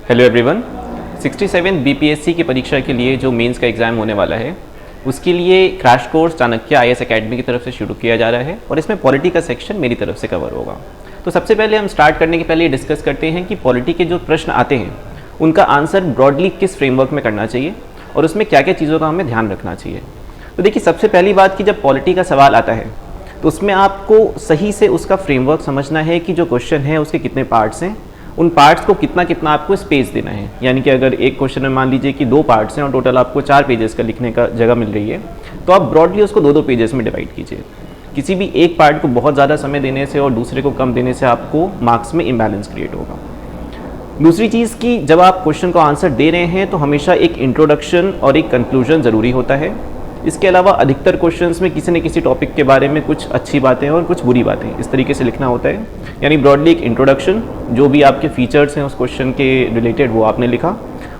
Hello everyone. 67 BPSC की परीक्षा के लिए जो मेंस का एग्ज़ाम होने वाला है उसके लिए crash course Chanakya IAS academy की तरफ से शुरू किया जा रहा है और इसमें पॉलिटी का सेक्शन मेरी तरफ से कवर होगा। तो सबसे पहले हम स्टार्ट करने के पहले ये डिस्कस करते हैं कि पॉलिटी के जो प्रश्न आते हैं उनका आंसर ब्रॉडली किस फ्रेमवर्क में करना चाहिए और उसमें क्या क्या चीज़ों का हमें ध्यान रखना चाहिए। तो देखिए, सबसे पहली बात कि जब पॉलिटी का सवाल आता है तो उसमें आपको सही से उसका फ्रेमवर्क समझना है कि जो क्वेश्चन है उसके कितने पार्ट्स हैं, उन पार्ट्स को कितना कितना आपको स्पेस देना है। यानी कि अगर एक क्वेश्चन में मान लीजिए कि 2 पार्ट्स हैं और टोटल आपको 4 पेजेस का लिखने का जगह मिल रही है, तो आप ब्रॉडली उसको 2-2 पेजेस में डिवाइड कीजिए। किसी भी एक पार्ट को बहुत ज़्यादा समय देने से और दूसरे को कम देने से आपको मार्क्स में इम्बैलेंस क्रिएट होगा। दूसरी चीज़ कि जब आप क्वेश्चन को आंसर दे रहे हैं तो हमेशा एक इंट्रोडक्शन और एक कंक्लूजन ज़रूरी होता है। इसके अलावा अधिकतर क्वेश्चंस में किसी न किसी टॉपिक के बारे में कुछ अच्छी बातें और कुछ बुरी बातें इस तरीके से लिखना होता है। यानी ब्रॉडली एक इंट्रोडक्शन, जो भी आपके फीचर्स हैं उस क्वेश्चन के रिलेटेड वो आपने लिखा,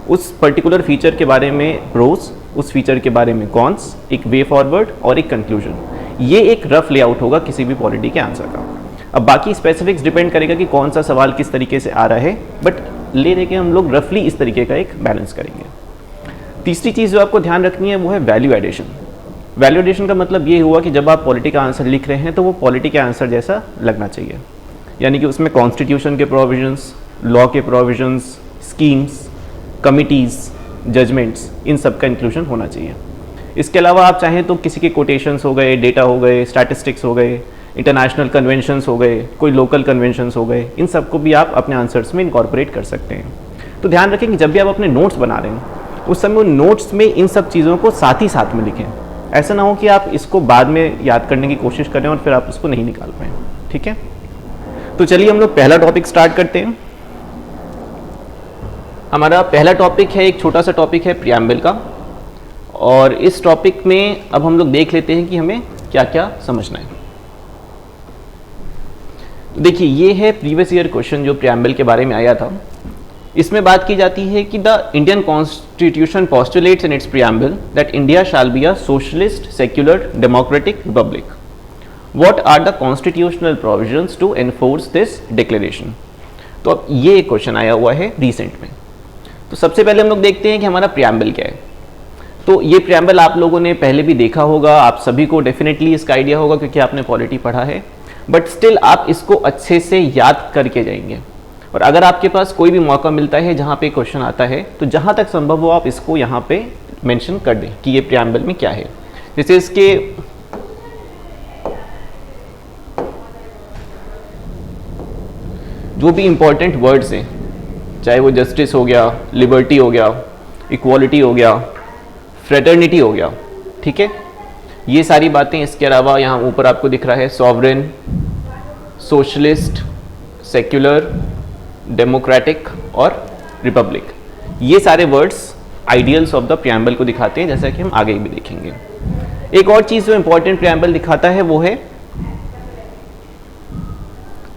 उस पर्टिकुलर फीचर के बारे में प्रोस, उस फीचर के बारे में कॉन्स, एक वे फॉरवर्ड और एक कंक्लूजन। ये एक रफ लेआउट होगा किसी भी पॉलिटी के आंसर का। अब बाकी स्पेसिफिक्स डिपेंड करेगा कि कौन सा सवाल किस तरीके से आ रहा है, बट ले दे के हम लोग रफली इस तरीके का एक बैलेंस करेंगे। तीसरी चीज़ जो आपको ध्यान रखनी है वो है वैल्यू एडिशन। वैल्यू एडिशन का मतलब ये हुआ कि जब आप पॉलिटी का आंसर लिख रहे हैं तो वो पॉलिटी के आंसर जैसा लगना चाहिए। यानी कि उसमें कॉन्स्टिट्यूशन के प्रोविजंस, लॉ के प्रोविजंस, स्कीम्स, कमिटीज़, जजमेंट्स, इन सब का इंक्लूजन होना चाहिए। इसके अलावा आप चाहें तो किसी के कोटेशंस हो गए, डेटा हो गए, स्टैटिस्टिक्स हो गए, इंटरनेशनल कन्वेंशंस हो गए, कोई लोकल कन्वेंशंस हो गए, इन सब को भी आप अपने आंसर्स में इनकॉर्पोरेट कर सकते हैं। तो ध्यान रखें कि जब भी आप अपने नोट्स बना रहे हैं उस समय उन नोट्स में इन सब चीज़ों को साथ ही साथ में लिखें। ऐसा ना हो कि आप इसको बाद में याद करने की कोशिश करें और फिर आप उसको नहीं निकाल पाएँ। ठीक है, तो चलिए हम लोग पहला टॉपिक स्टार्ट करते हैं। हमारा पहला टॉपिक है, एक छोटा सा टॉपिक है प्रियम्बल का, और इस टॉपिक में अब हम लोग देख लेते हैं कि हमें क्या क्या समझना है। तो देखिए, ये है प्रीवियस ईयर क्वेश्चन जो प्रियम्बल के बारे में आया था। इसमें बात की जाती है कि the Indian constitution postulates in its preamble that India shall be a socialist, secular, democratic republic. What are the constitutional provisions to enforce this declaration. तो अब ये एक क्वेश्चन आया हुआ है रिसेंट में। तो सबसे पहले हम लोग देखते हैं कि हमारा प्रियम्बल क्या है। तो ये प्रियम्बल आप लोगों ने पहले भी देखा होगा, आप सभी को डेफिनेटली इसका आइडिया होगा क्योंकि आपने पॉलिटी पढ़ा है, बट स्टिल आप इसको अच्छे से याद करके जाएंगे। और अगर आपके पास कोई भी मौका मिलता है जहाँ पे क्वेश्चन आता है तो जहाँ तक संभव हो आप इसको यहाँ पे मेंशन कर दें कि ये प्रियम्बल में क्या है। जैसे इसके जो भी इंपॉर्टेंट वर्ड्स हैं, चाहे वो जस्टिस हो गया, लिबर्टी हो गया, इक्वालिटी हो गया, फ्रेटर्निटी हो गया, ठीक है, ये सारी बातें। इसके अलावा यहाँ ऊपर आपको दिख रहा है सॉवरेन, सोशलिस्ट, सेक्युलर, डेमोक्रेटिक और रिपब्लिक। ये सारे words ideals of the preamble को दिखाते हैं, जैसा कि हम आगे भी देखेंगे। एक और चीज़ जो इंपॉर्टेंट प्रियम्बल दिखाता है वो है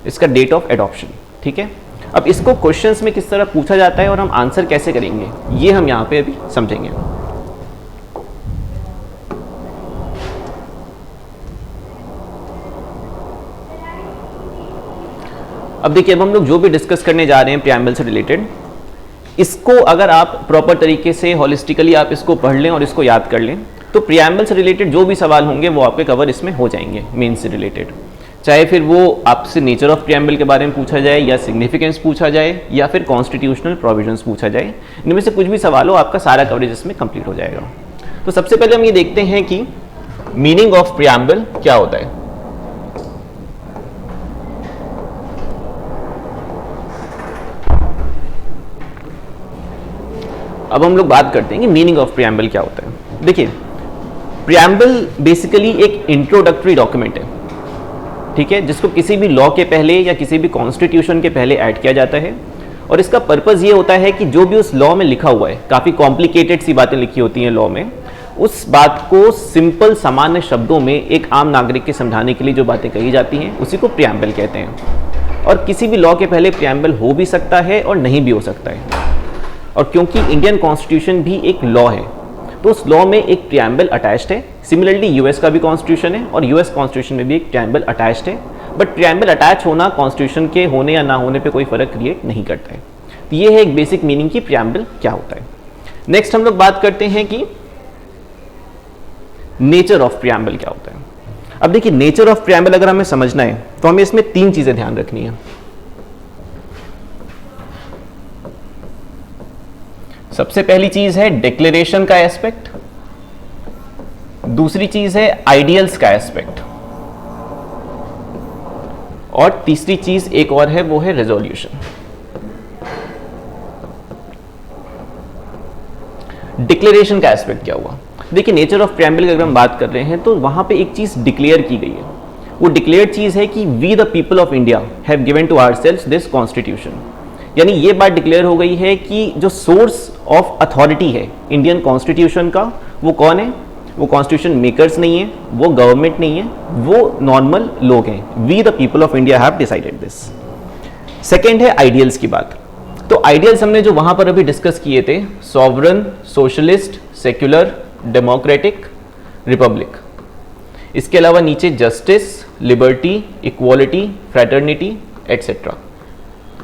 इसका डेट ऑफ एडॉप्शन। ठीक है, अब इसको क्वेश्चंस में किस तरह पूछा जाता है और हम आंसर कैसे करेंगे ये हम यहाँ पे अभी समझेंगे। अब देखिए, अब हम लोग जो भी डिस्कस करने जा रहे हैं प्रियम्बल से रिलेटेड, इसको अगर आप प्रॉपर तरीके से हॉलिस्टिकली आप इसको पढ़ लें और इसको याद कर लें तो प्रियम्बल से रिलेटेड जो भी सवाल होंगे वो आपके कवर इसमें हो जाएंगे मेंस से रिलेटेड। चाहे फिर वो आपसे नेचर ऑफ प्रियम्बल के बारे में पूछा जाए, या सिग्निफिकेंस पूछा जाए, या फिर कॉन्स्टिट्यूशनल प्रोविजंस पूछा जाए, इनमें से कुछ भी सवाल हो आपका सारा कवरेज इसमें कंप्लीट हो जाएगा। तो सबसे पहले हम ये देखते हैं कि मीनिंग ऑफ प्रियम्बल क्या होता है। अब हम लोग बात करते हैं कि मीनिंग ऑफ प्रियम्बल क्या होता है। देखिए, प्रियम्बल बेसिकली एक इंट्रोडक्टरी डॉक्यूमेंट है, ठीक है, जिसको किसी भी लॉ के पहले या किसी भी कॉन्स्टिट्यूशन के पहले ऐड किया जाता है। और इसका पर्पज़ ये होता है कि जो भी उस लॉ में लिखा हुआ है, काफ़ी कॉम्प्लिकेटेड सी बातें लिखी होती हैं लॉ में, उस बात को सिंपल सामान्य शब्दों में एक आम नागरिक के समझाने के लिए जो बातें कही जाती हैं उसी को प्रियम्बल कहते हैं। और किसी भी लॉ के पहले प्रियम्बल हो भी सकता है और नहीं भी हो सकता है। और क्योंकि इंडियन कॉन्स्टिट्यूशन भी एक लॉ है तो उस लॉ में एक प्रियम्बल अटैच्ड है। सिमिलरली यूएस का भी कॉन्स्टिट्यूशन है और यूएस कॉन्स्टिट्यूशन में भी एक प्रियम्बल अटैच्ड है। बट प्रियम्बल अटैच होना कॉन्स्टिट्यूशन के होने या ना होने पे कोई फर्क क्रिएट नहीं करता है। तो ये है एक बेसिक मीनिंग की प्रियम्बल क्या होता है। नेक्स्ट हम लोग बात करते हैं कि नेचर ऑफ प्रियम्बल क्या होता है। अब देखिए, नेचर ऑफ प्रियम्बल अगर हमें समझना है तो हमें इसमें 3 चीजें ध्यान रखनी है। सबसे पहली चीज है डिक्लेरेशन का एस्पेक्ट, दूसरी चीज है आइडियल्स का एस्पेक्ट, और तीसरी चीज एक और है, वो है रेजोल्यूशन। डिक्लेरेशन का एस्पेक्ट क्या हुआ? देखिए, नेचर ऑफ प्रियम्बल की अगर हम बात कर रहे हैं तो वहां पे एक चीज डिक्लेयर की गई है। वो डिक्लेयर चीज है कि we the people of India have given to ourselves this constitution. यानी ये बात डिक्लेयर हो गई है कि जो सोर्स ऑफ अथॉरिटी है इंडियन कॉन्स्टिट्यूशन का, वो कौन है? वो कॉन्स्टिट्यूशन मेकर्स नहीं है, वो गवर्नमेंट नहीं है, वो नॉर्मल लोग हैं। We the people of India have decided this. Second है आइडियल्स की बात। तो आइडियल्स हमने जो वहां पर अभी डिस्कस किए थे, sovereign, socialist, secular, democratic, Republic. इसके अलावा नीचे justice, liberty, equality, fraternity etcetera.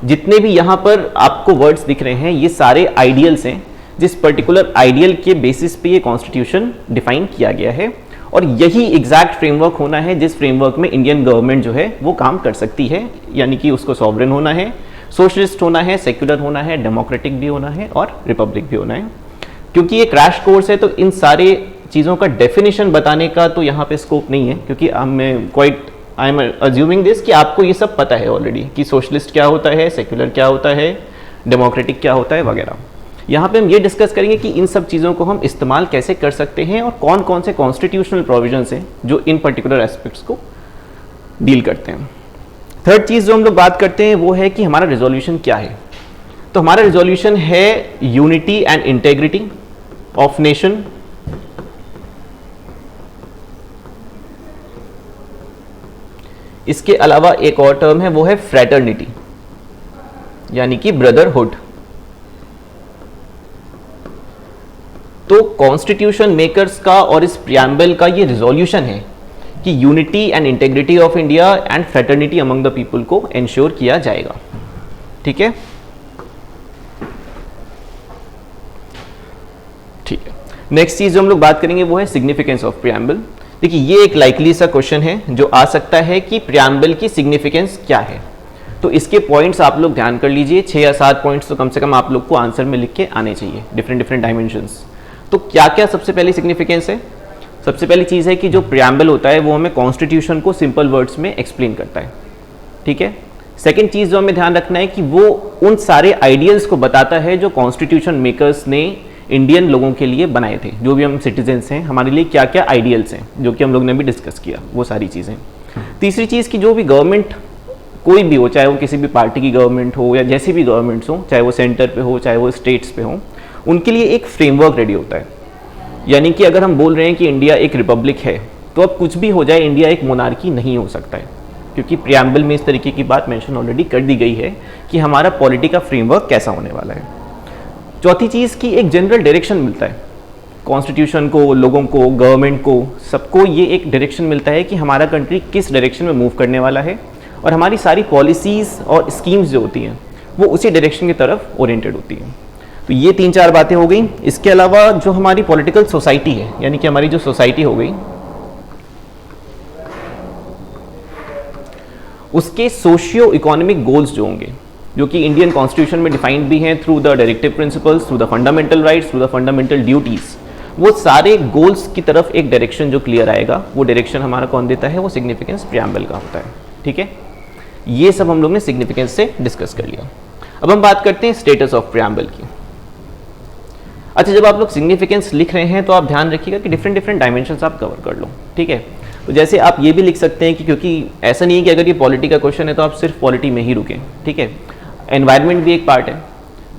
जितने भी यहां पर आपको वर्ड्स दिख रहे हैं, ये सारे आइडियल्स हैं, जिस पर्टिकुलर आइडियल के बेसिस पे ये कॉन्स्टिट्यूशन डिफाइन किया गया है। और यही एग्जैक्ट फ्रेमवर्क होना है जिस फ्रेमवर्क में इंडियन गवर्नमेंट जो है वो काम कर सकती है। यानी कि उसको सॉवरन होना है, सोशलिस्ट होना है, सेक्युलर होना है, डेमोक्रेटिक भी होना है और रिपब्लिक भी होना है। क्योंकि ये क्रैश कोर्स है तो इन सारे चीज़ों का डेफिनेशन बताने का तो यहाँ पे स्कोप नहीं है, क्योंकि आई एम अज्यूमिंग दिस कि आपको ये सब पता है ऑलरेडी कि सोशलिस्ट क्या होता है, सेक्युलर क्या होता है, डेमोक्रेटिक क्या होता है वगैरह। यहाँ पे हम ये डिस्कस करेंगे कि इन सब चीज़ों को हम इस्तेमाल कैसे कर सकते हैं और कौन कौन से कॉन्स्टिट्यूशनल प्रोविजंस हैं जो इन पर्टिकुलर एस्पेक्ट्स को डील करते हैं। थर्ड चीज़ जो हम लोग बात करते हैं वो है कि हमारा रिजोल्यूशन क्या है। तो हमारा रिजोल्यूशन है unity and integrity of nation, इसके अलावा एक और टर्म है वो है फ्रेटर्निटी, यानी कि ब्रदरहुड। तो कॉन्स्टिट्यूशन मेकर्स का और इस प्रियम्बल का ये रिजोल्यूशन है कि unity and integrity of India and fraternity among the people को इंश्योर किया जाएगा। ठीक है, ठीक है। नेक्स्ट चीज जो हम लोग बात करेंगे वो है सिग्निफिकेंस ऑफ प्रियम्बल। देखिए, ये एक लाइकली सा क्वेश्चन है जो आ सकता है कि प्रियम्बल की सिग्निफिकेंस क्या है। तो इसके पॉइंट्स आप लोग ध्यान कर लीजिए, 6 या 7 पॉइंट्स तो कम से कम आप लोग को आंसर में लिख के आने चाहिए, डिफरेंट डायमेंशंस। तो क्या क्या सबसे पहली सिग्निफिकेंस है? सबसे पहली चीज़ है कि जो प्रियम्बल होता है वो हमें कॉन्स्टिट्यूशन को सिंपल वर्ड्स में एक्सप्लेन करता है। ठीक है। सेकेंड चीज़ जो हमें ध्यान रखना है कि वो उन सारे आइडियल्स को बताता है जो कॉन्स्टिट्यूशन मेकर्स ने इंडियन लोगों के लिए बनाए थे। जो भी हम सिटीजन्स हैं, हमारे लिए क्या क्या आइडियल्स हैं, जो कि हम लोग ने भी डिस्कस किया, वो सारी चीज़ें। तीसरी चीज़ की जो भी गवर्नमेंट कोई भी हो, चाहे वो किसी भी पार्टी की गवर्नमेंट हो या जैसी भी गवर्नमेंट्स हो, चाहे वो सेंटर पे हो चाहे वो स्टेट्स पे हो, उनके लिए एक फ्रेमवर्क रेडी होता है। यानी कि अगर हम बोल रहे हैं कि इंडिया एक रिपब्लिक है, तो अब कुछ भी हो जाए इंडिया एक मोनार्की नहीं हो सकता है, क्योंकि प्रियम्बल में इस तरीके की बात मेंशन ऑलरेडी कर दी गई है कि हमारा पॉलिटी का फ्रेमवर्क कैसा होने वाला है। चौथी चीज़ की एक जनरल डायरेक्शन मिलता है कॉन्स्टिट्यूशन को, लोगों को, गवर्नमेंट को, सबको ये एक डायरेक्शन मिलता है कि हमारा कंट्री किस डायरेक्शन में मूव करने वाला है, और हमारी सारी पॉलिसीज़ और स्कीम्स जो होती हैं वो उसी डायरेक्शन की तरफ ओरिएंटेड होती हैं। तो ये 3-4 बातें हो गई। इसके अलावा जो हमारी पॉलिटिकल सोसाइटी है, यानी कि हमारी जो सोसाइटी हो गई, उसके सोशियो इकोनॉमिक गोल्स जो होंगे, जो कि इंडियन कॉन्स्टिट्यूशन में डिफाइंड भी हैं through the directive principles, through the fundamental rights, through the fundamental duties, वो सारे गोल्स की तरफ एक डायरेक्शन जो क्लियर आएगा, वो डायरेक्शन हमारा कौन देता है? वो सिग्निफिकेंस प्रियम्बल का होता है। ठीक है, ये सब हम लोग ने सिग्निफिकेंस से डिस्कस कर लिया। अब हम बात करते हैं स्टेटस ऑफ प्रियम्बल की। अच्छा, जब आप लोग सिग्निफिकेंस लिख रहे हैं तो आप ध्यान रखिएगा कि डिफरेंट डायमेंशंस आप कवर कर लो। ठीक है, तो जैसे आप ये भी लिख सकते हैं कि, क्योंकि ऐसा नहीं है कि अगर ये पॉलिटी का क्वेश्चन है तो आप सिर्फ पॉलिटी में ही रुकें। ठीक है, एनवायरनमेंट भी एक पार्ट है।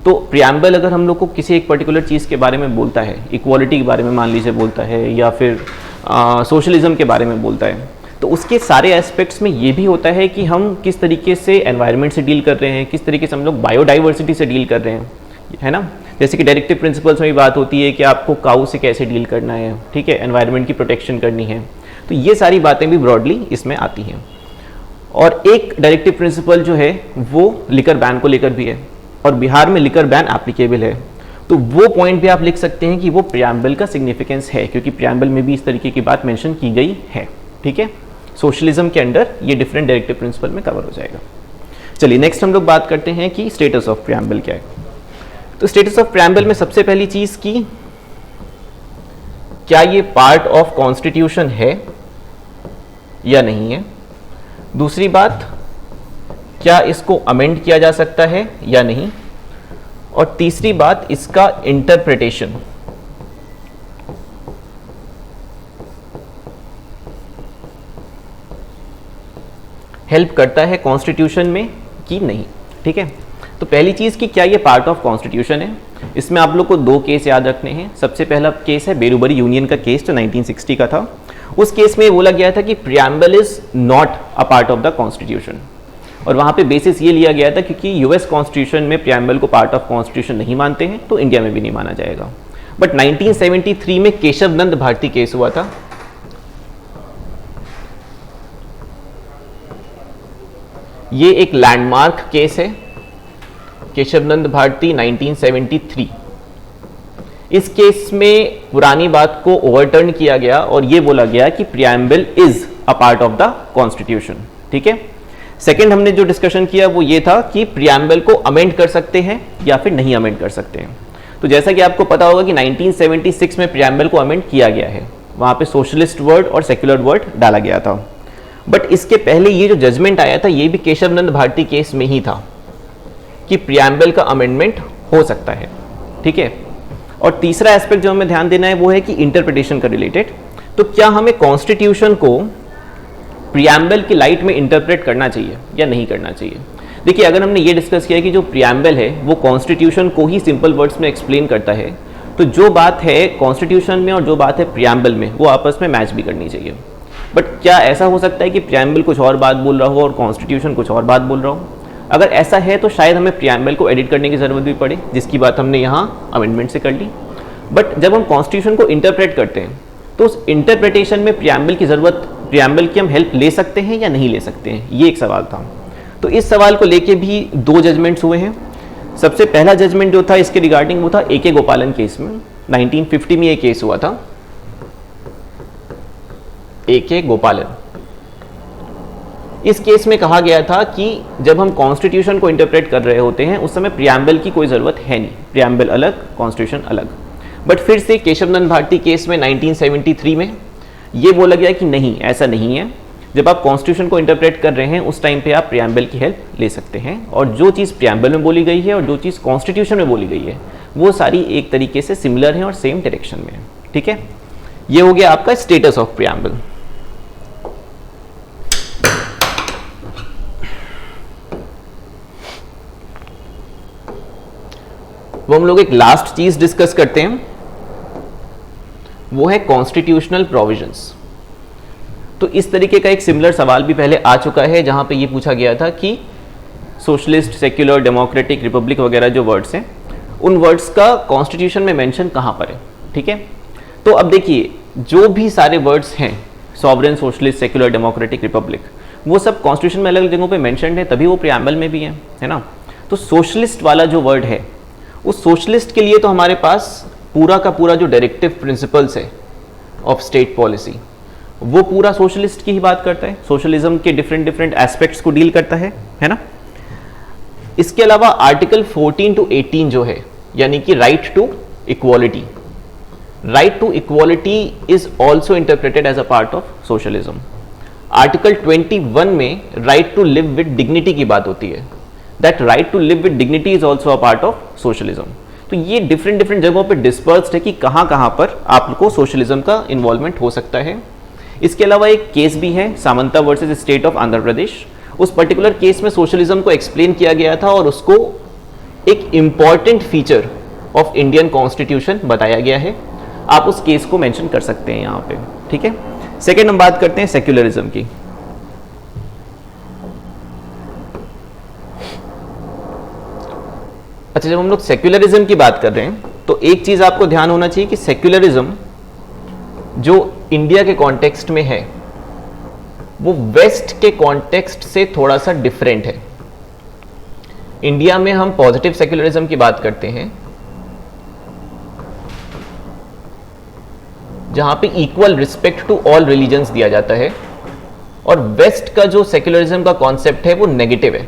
तो प्रियम्बल अगर हम लोग को किसी एक पर्टिकुलर चीज़ के बारे में बोलता है, इक्वालिटी के बारे में मान लीजिए बोलता है, या फिर सोशलिज्म के बारे में बोलता है, तो उसके सारे एस्पेक्ट्स में ये भी होता है कि हम किस तरीके से एनवायरनमेंट से डील कर रहे हैं, किस तरीके से हम लोग बायोडाइवर्सिटी से डील कर रहे हैं, है ना। जैसे कि डायरेक्टिव प्रिंसिपल्स में भी बात होती है कि आपको काऊ से कैसे डील करना है, ठीक है, एनवायरनमेंट की प्रोटेक्शन करनी है। तो ये सारी बातें भी ब्रॉडली इसमें आती हैं। और एक डायरेक्टिव प्रिंसिपल जो है वो लिकर बैन को लेकर भी है, और बिहार में लिकर बैन एप्लीकेबल है। तो वो पॉइंट भी आप लिख सकते हैं कि वो प्रियम्बल का सिग्निफिकेंस है, क्योंकि प्रियम्बल में भी इस तरीके की बात मेंशन की गई है। ठीक है, सोशलिज्म के अंडर ये डिफरेंट डायरेक्टिव प्रिंसिपल में कवर हो जाएगा। चलिए नेक्स्ट हम लोग बात करते हैं कि स्टेटस ऑफ प्रियम्बल क्या है। तो स्टेटस ऑफ प्रियम्बल में सबसे पहली चीज की क्या ये पार्ट ऑफ कॉन्स्टिट्यूशन है या नहीं है। दूसरी बात, क्या इसको अमेंड किया जा सकता है या नहीं। और तीसरी बात, इसका इंटरप्रिटेशन हेल्प करता है कॉन्स्टिट्यूशन में कि नहीं। ठीक है, तो पहली चीज कि क्या ये पार्ट ऑफ कॉन्स्टिट्यूशन है। इसमें आप लोग को दो केस याद रखने हैं। सबसे पहला केस है बेरूबरी यूनियन का केस, जो 1960 का था। उस केस में बोला गया था कि preamble is not a part of the constitution, और वहां पे बेसिस ये लिया गया था क्योंकि यूएस कॉन्स्टिट्यूशन में प्रियम्बल को पार्ट ऑफ कॉन्स्टिट्यूशन नहीं मानते हैं, तो इंडिया में भी नहीं माना जाएगा। बट 1973 में केशव नंद भारती केस हुआ था। ये एक लैंडमार्क केस है, केशव नंद भारती 1973। इस केस में पुरानी बात को ओवरटर्न किया गया और ये बोला गया कि preamble is a part of the constitution. ठीक है, सेकंड हमने जो डिस्कशन किया वो ये था कि प्रियम्बल को अमेंड कर सकते हैं या फिर नहीं अमेंड कर सकते हैं। तो जैसा कि आपको पता होगा कि 1976 में प्रियम्बल को अमेंड किया गया है, वहां पे सोशलिस्ट वर्ड और सेक्युलर वर्ड डाला गया था। बट इसके पहले ये जो जजमेंट आया था ये भी केशव नंद भारती केस में ही था कि प्रियम्बल का अमेंडमेंट हो सकता है। ठीक है, और तीसरा एस्पेक्ट जो हमें ध्यान देना है वो है कि इंटरप्रिटेशन का रिलेटेड। तो क्या हमें कॉन्स्टिट्यूशन को प्रियम्बल की लाइट में इंटरप्रेट करना चाहिए या नहीं करना चाहिए। देखिए, अगर हमने ये डिस्कस किया कि जो प्रियम्बल है वो कॉन्स्टिट्यूशन को ही सिंपल वर्ड्स में एक्सप्लेन करता है, तो जो बात है कॉन्स्टिट्यूशन में और जो बात है प्रियम्बल में वो आपस में मैच भी करनी चाहिए। बट क्या ऐसा हो सकता है कि प्रियम्बल कुछ और बात बोल रहा हो और कॉन्स्टिट्यूशन कुछ और बात बोल रहा हो। अगर ऐसा है तो शायद हमें प्रियम्बल को एडिट करने की ज़रूरत भी पड़े, जिसकी बात हमने यहाँ अमेंडमेंट से कर ली। बट जब हम कॉन्स्टिट्यूशन को इंटरप्रेट करते हैं तो उस इंटरप्रिटेशन में प्रियम्बल की ज़रूरत, प्रियम्बल की हम हेल्प ले सकते हैं या नहीं ले सकते हैं, ये एक सवाल था। तो इस सवाल को लेके भी दो जजमेंट्स हुए हैं। सबसे पहला जजमेंट जो था इसके रिगार्डिंग वो था ए.के. गोपालन केस में, 1950 में ये केस हुआ था, ए.के. गोपालन। इस केस में कहा गया था कि जब हम कॉन्स्टिट्यूशन को इंटरप्रेट कर रहे होते हैं उस समय प्रियम्बल की कोई ज़रूरत है नहीं, प्रियम्बल अलग, कॉन्स्टिट्यूशन अलग। बट फिर से केशव नंद भारती केस में 1973 में ये बोला गया कि नहीं, ऐसा नहीं है। जब आप कॉन्स्टिट्यूशन को इंटरप्रेट कर रहे हैं उस टाइम पे आप प्रियम्बल की हेल्प ले सकते हैं, और जो चीज़ प्रियम्बल में बोली गई है और जो चीज़ कॉन्स्टिट्यूशन में बोली गई है वो सारी एक तरीके से सिमिलर हैं और सेम डायरेक्शन में है। ठीक है, ये हो गया आपका स्टेटस ऑफ प्रियम्बल। वो हम लोग एक लास्ट चीज डिस्कस करते हैं, वो है कॉन्स्टिट्यूशनल प्रोविजंस। तो इस तरीके का एक सिमिलर सवाल भी पहले आ चुका है जहां पे ये पूछा गया था कि सोशलिस्ट, सेक्युलर, डेमोक्रेटिक, रिपब्लिक वगैरह जो वर्ड्स हैं उन वर्ड्स का कॉन्स्टिट्यूशन में मेंशन कहां पर है। ठीक है, तो अब देखिए जो भी सारे वर्ड्स हैं, sovereign, socialist, secular, democratic, Republic, वो सब कॉन्स्टिट्यूशन में अलग अलग जगहों पे मेंशन्ड है, तभी वो प्रियम्बल में भी है ना। तो सोशलिस्ट वाला जो वर्ड है उस सोशलिस्ट के लिए तो हमारे पास पूरा का पूरा जो डायरेक्टिव प्रिंसिपल्स है ऑफ स्टेट पॉलिसी वो पूरा सोशलिस्ट की ही बात करता है, सोशलिज्म के डिफरेंट डिफरेंट एस्पेक्ट्स को डील करता है ना। इसके अलावा आर्टिकल 14 to 18 जो है, यानी कि right to equality, right to equality is also interpreted as a part of socialism. Article 21 में right to live with dignity की बात होती है, that right to live with dignity is also a part of socialism. तो ये different different जगहों पे dispersed है कि कहाँ कहाँ पर आपको सोशलिज्म का इन्वॉल्वमेंट हो सकता है। इसके अलावा एक केस भी है, Samantha versus state of Andhra Pradesh. उस पर्टिकुलर केस में सोशलिज्म को एक्सप्लेन किया गया था और उसको एक important feature of Indian constitution बताया गया है। आप उस केस को मेंशन कर सकते हैं यहाँ पे। ठीक है, सेकेंड हम बात करते हैं सेक्युलरिज्म की। अच्छा, जब हम लोग सेक्युलरिज्म की बात कर रहे हैं तो एक चीज आपको ध्यान होना चाहिए कि सेक्युलरिज्म जो इंडिया के कॉन्टेक्स्ट में है वो वेस्ट के कॉन्टेक्स्ट से थोड़ा सा डिफरेंट है। इंडिया में हम पॉजिटिव सेक्युलरिज्म की बात करते हैं, जहां पे equal respect to all religions दिया जाता है, और वेस्ट का जो सेक्युलरिज्म का कॉन्सेप्ट है वो नेगेटिव है,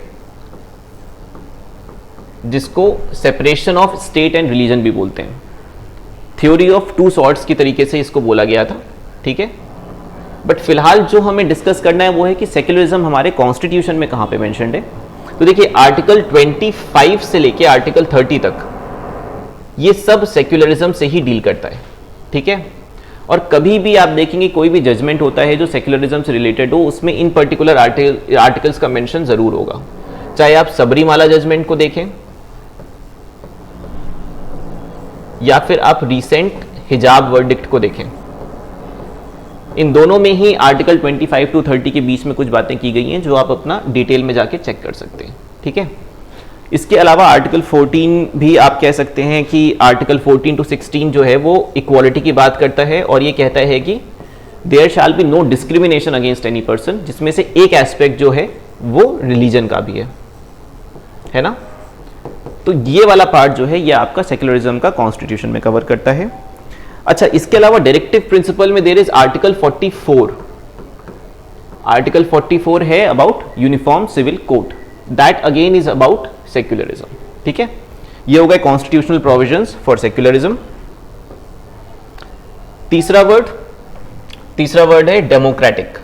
जिसको separation of state and religion भी बोलते हैं। थ्योरी ऑफ टू सॉर्ट्स की तरीके से इसको बोला गया था, ठीक है। बट फिलहाल जो हमें डिस्कस करना है वो है कि सेक्युलरिज्म हमारे कॉन्स्टिट्यूशन में कहां पे मेंशन्ड है। तो देखिए आर्टिकल 25 से लेके आर्टिकल 30 तक ये सब सेक्युलरिज्म से ही डील करता है, ठीक है। और कभी भी आप देखेंगे कोई भी जजमेंट होता है जो सेक्युलरिज्म से रिलेटेड हो, उसमें इन पर्टिकुलर आर्टिकल्स का मेंशन जरूर होगा। चाहे आप सबरीमाला जजमेंट को देखें या फिर आप रीसेंट हिजाब वर्डिक्ट को देखें, इन दोनों में ही आर्टिकल 25 टू 30 के बीच में कुछ बातें की गई हैं जो आप अपना डिटेल में जाके चेक कर सकते हैं, ठीक है। इसके अलावा आर्टिकल 14 भी आप कह सकते हैं कि आर्टिकल 14 टू 16 जो है वो इक्वालिटी की बात करता है, और ये कहता है कि there shall be no discrimination against any person, जिसमें से एक एस्पेक्ट जो है वो रिलीजन का भी है ना। तो ये वाला पार्ट जो है ये आपका सेक्युलरिज्म का कॉन्स्टिट्यूशन में कवर करता है। अच्छा, इसके अलावा डायरेक्टिव प्रिंसिपल में देयर इज आर्टिकल 44। आर्टिकल 44 है about uniform civil code, that again is about secularism, ठीक है। ये हो गए कॉन्स्टिट्यूशनल प्रोविजंस फॉर सेक्युलरिज्म। तीसरा वर्ड है डेमोक्रेटिक।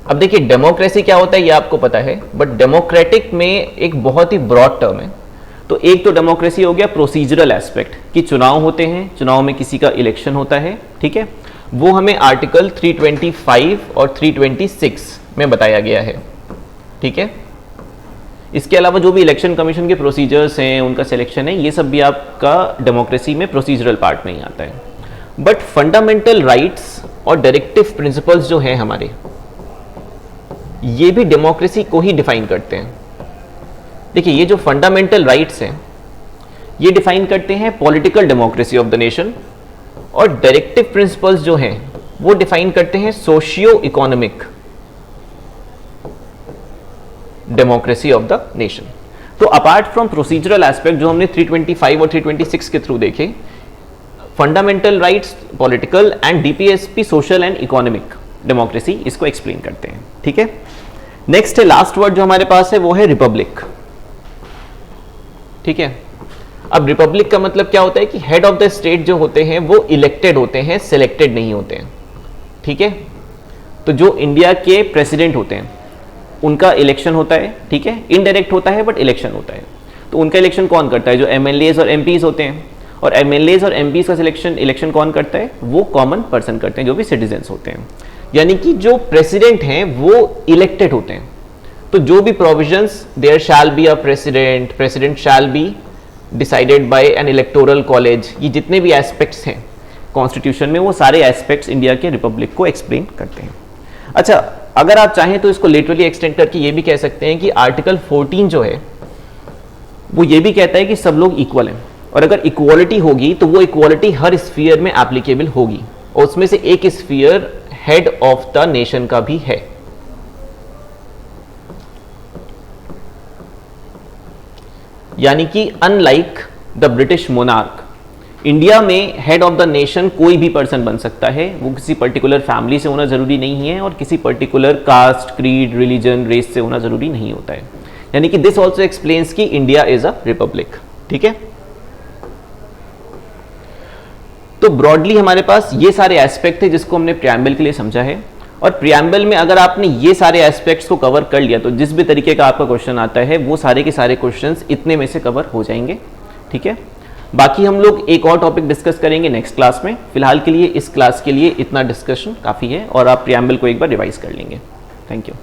अब देखिए डेमोक्रेसी क्या होता है ये आपको पता है, बट डेमोक्रेटिक में एक बहुत ही ब्रॉड टर्म है। तो एक तो डेमोक्रेसी हो गया प्रोसीजरल एस्पेक्ट, कि चुनाव होते हैं, चुनाव में किसी का इलेक्शन होता है, ठीक है। वो हमें आर्टिकल 325 और 326 में बताया गया है, ठीक है। इसके अलावा जो भी इलेक्शन कमीशन के प्रोसीजर्स हैं, उनका सिलेक्शन है, ये सब भी आपका डेमोक्रेसी में प्रोसीजरल पार्ट में ही आता है। बट फंडामेंटल राइट्स और डायरेक्टिव प्रिंसिपल्स जो हैं हमारे, ये भी डेमोक्रेसी को ही डिफाइन करते हैं। देखिए ये जो फंडामेंटल राइट्स हैं ये डिफाइन करते हैं political democracy of the nation, और डायरेक्टिव प्रिंसिपल्स जो हैं वो डिफाइन करते हैं socio economic democracy of the nation. तो अपार्ट फ्रॉम प्रोसीजरल एस्पेक्ट जो हमने 325 और 326 के थ्रू देखे, fundamental rights political and DPSP social and economic democracy इसको एक्सप्लेन करते हैं, ठीक है। नेक्स्ट है लास्ट वर्ड जो हमारे पास है वो है रिपब्लिक, ठीक है। अब रिपब्लिक का मतलब क्या होता है कि हेड ऑफ द स्टेट जो होते हैं वो इलेक्टेड होते हैं, सिलेक्टेड नहीं होते हैं, ठीक है। तो जो इंडिया के प्रेसिडेंट होते हैं उनका इलेक्शन होता है, ठीक है, इनडायरेक्ट होता है बट इलेक्शन होता है। तो उनका इलेक्शन कौन करता है? जो एमएलएज और एमपीज होते हैं। और एमएलएज और एमपीज का इलेक्शन कौन करता है? वो कॉमन पर्सन करते हैं, जो भी सिटीजन्स होते हैं। यानी कि जो प्रेसिडेंट हैं वो इलेक्टेड होते हैं। तो जो भी provisions, there shall be a president, president shall be decided by an electoral college, ये जितने भी एस्पेक्ट्स हैं कॉन्स्टिट्यूशन में, वो सारे एस्पेक्ट्स इंडिया के रिपब्लिक को एक्सप्लेन करते हैं। अच्छा, अगर आप चाहें तो इसको लिटरली एक्सटेंड करके ये भी कह सकते हैं कि आर्टिकल 14 जो है वो ये भी कहता है कि सब लोग इक्वल हैं, और अगर इक्वालिटी होगी तो वो इक्वालिटी हर स्फीयर में एप्लीकेबल होगी, और उसमें से एक sphere head of the nation का भी है। यानी कि unlike the British monarch, India में हेड ऑफ द नेशन कोई भी पर्सन बन सकता है, वो किसी पर्टिकुलर फैमिली से होना जरूरी नहीं है, और किसी particular caste, creed, religion, race से होना जरूरी नहीं होता है। यानी कि दिस ऑल्सो एक्सप्लेन्स कि इंडिया इज अ रिपब्लिक, ठीक है। तो ब्रॉडली हमारे पास ये सारे एस्पेक्ट थे जिसको हमने प्रियम्बल के लिए समझा है, और प्रियम्बल में अगर आपने ये सारे एस्पेक्ट्स को कवर कर लिया तो जिस भी तरीके का आपका क्वेश्चन आता है वो सारे के सारे क्वेश्चंस इतने में से कवर हो जाएंगे, ठीक है। बाकी हम लोग एक और टॉपिक डिस्कस करेंगे नेक्स्ट क्लास में। फिलहाल के लिए इस क्लास के लिए इतना डिस्कशन काफ़ी है, और आप प्रियम्बल को एक बार रिवाइज कर लेंगे। Thank you.